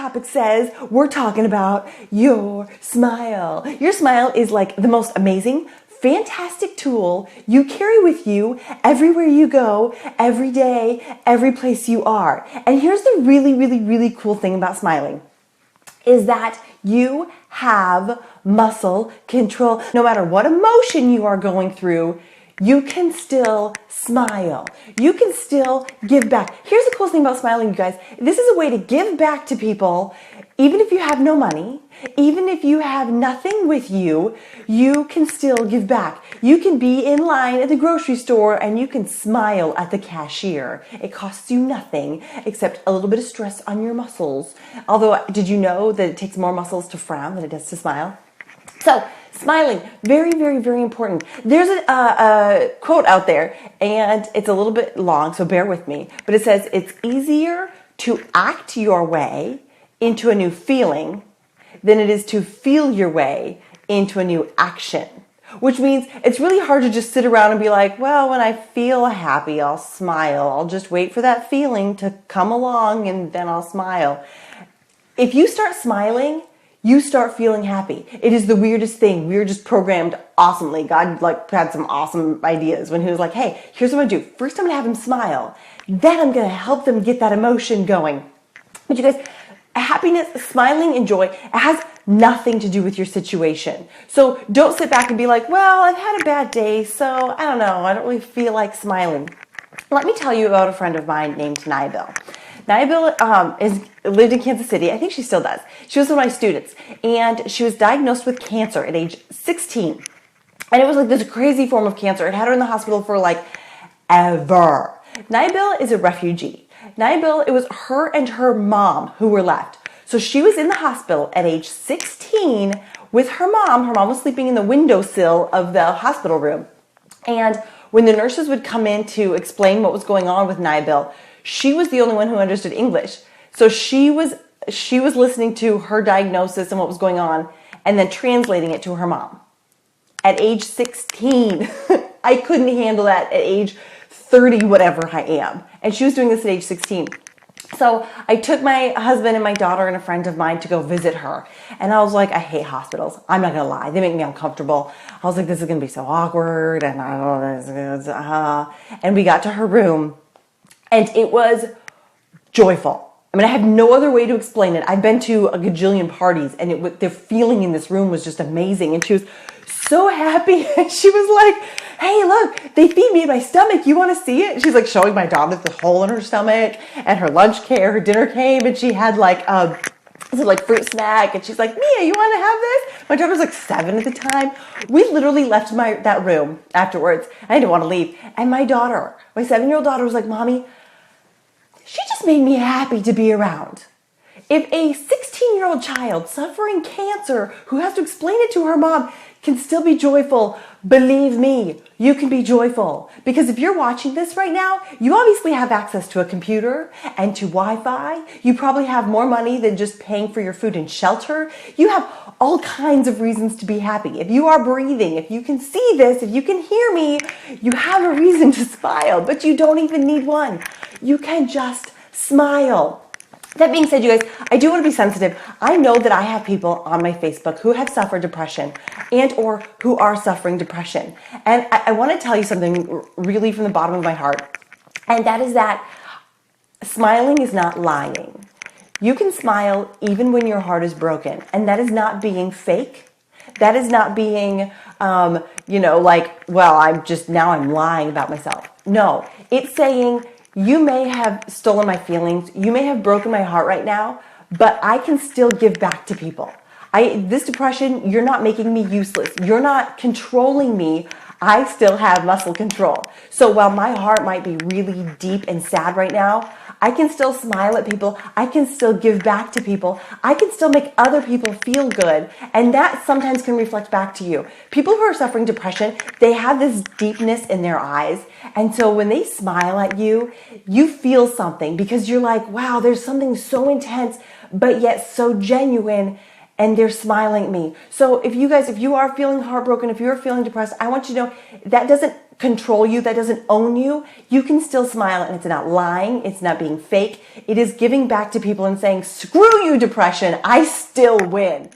topic says we're talking about your smile. Your smile is like the most amazing, fantastic tool you carry with you everywhere you go, every day, every place you are. And here's the really, really, really cool thing about smiling is that you have muscle control. No matter what emotion you are going through, you can still smile. You can still give back. Here's the cool thing about smiling, you guys. This is a way to give back to people, even if you have no money, even if you have nothing with you, you can still give back. You can be in line at the grocery store and you can smile at the cashier. It costs you nothing except a little bit of stress on your muscles. Although, did you know that it takes more muscles to frown than it does to smile? So, smiling, very, very, very important. There's a quote out there, and it's a little bit long, so bear with me. But it says, it's easier to act your way into a new feeling than it is to feel your way into a new action. Which means it's really hard to just sit around and be like, well, when I feel happy, I'll smile. I'll just wait for that feeling to come along and then I'll smile. If you start smiling, you start feeling happy. It is the weirdest thing. We were just programmed awesomely. God had some awesome ideas when he was like, hey, here's what I'm gonna do. First I'm gonna have them smile. Then I'm gonna help them get that emotion going. But you guys, happiness, smiling, and joy, it has nothing to do with your situation. So don't sit back and be like, well, I've had a bad day, so I don't know. I don't really feel like smiling. Let me tell you about a friend of mine named Naibil. Naibil lived in Kansas City. I think she still does. She was one of my students, and she was diagnosed with cancer at age 16. And it was like this crazy form of cancer. It had her in the hospital for like ever. Naibil is a refugee. Naibil, it was her and her mom who were left. So she was in the hospital at age 16 with her mom. Her mom was sleeping in the windowsill of the hospital room. And when the nurses would come in to explain what was going on with Naibil, she was the only one who understood English. So she was listening to her diagnosis and what was going on and then translating it to her mom. At age 16, I couldn't handle that at age 30, whatever I am. And she was doing this at age 16. So I took my husband and my daughter and a friend of mine to go visit her. And I was like, I hate hospitals. I'm not going to lie. They make me uncomfortable. I was like, this is going to be so awkward. And I don't know. And we got to her room. And it was joyful. I mean, I have no other way to explain it. I've been to a gajillion parties, and the feeling in this room was just amazing. And she was so happy. And she was like, hey, look, they feed me in my stomach. You want to see it? She's like showing my daughter the hole in her stomach, and her dinner came, and she had like fruit snack, and she's like, Mia, you want to have this? My daughter was like 7 at the time. We literally left that room afterwards. I didn't want to leave. And my 7-year-old daughter was like, Mommy, she just made me happy to be around. If a 16-year-old child suffering cancer who has to explain it to her mom can still be joyful, believe me, you can be joyful. Because if you're watching this right now, you obviously have access to a computer and to Wi-Fi. You probably have more money than just paying for your food and shelter. You have all kinds of reasons to be happy. If you are breathing, if you can see this, if you can hear me, you have a reason to smile, but you don't even need one. You can just smile. That being said, you guys, I do want to be sensitive. I know that I have people on my Facebook who have suffered depression and or who are suffering depression. And I want to tell you something really from the bottom of my heart. And that is that smiling is not lying. You can smile even when your heart is broken. And that is not being fake. That is not being, I'm lying about myself. No, it's saying, you may have stolen my feelings. You may have broken my heart right now, but I can still give back to people. This depression, you're not making me useless. You're not controlling me. I still have muscle control. So while my heart might be really deep and sad right now, I can still smile at people. I can still give back to people. I can still make other people feel good. And that sometimes can reflect back to you. People who are suffering depression, they have this deepness in their eyes. And so when they smile at you, you feel something because you're like, wow, there's something so intense, but yet so genuine. And they're smiling at me. So if you are feeling heartbroken, if you're feeling depressed, I want you to know that doesn't control you, that doesn't own you, you can still smile, and it's not lying, it's not being fake. It is giving back to people and saying, screw you, depression, I still win.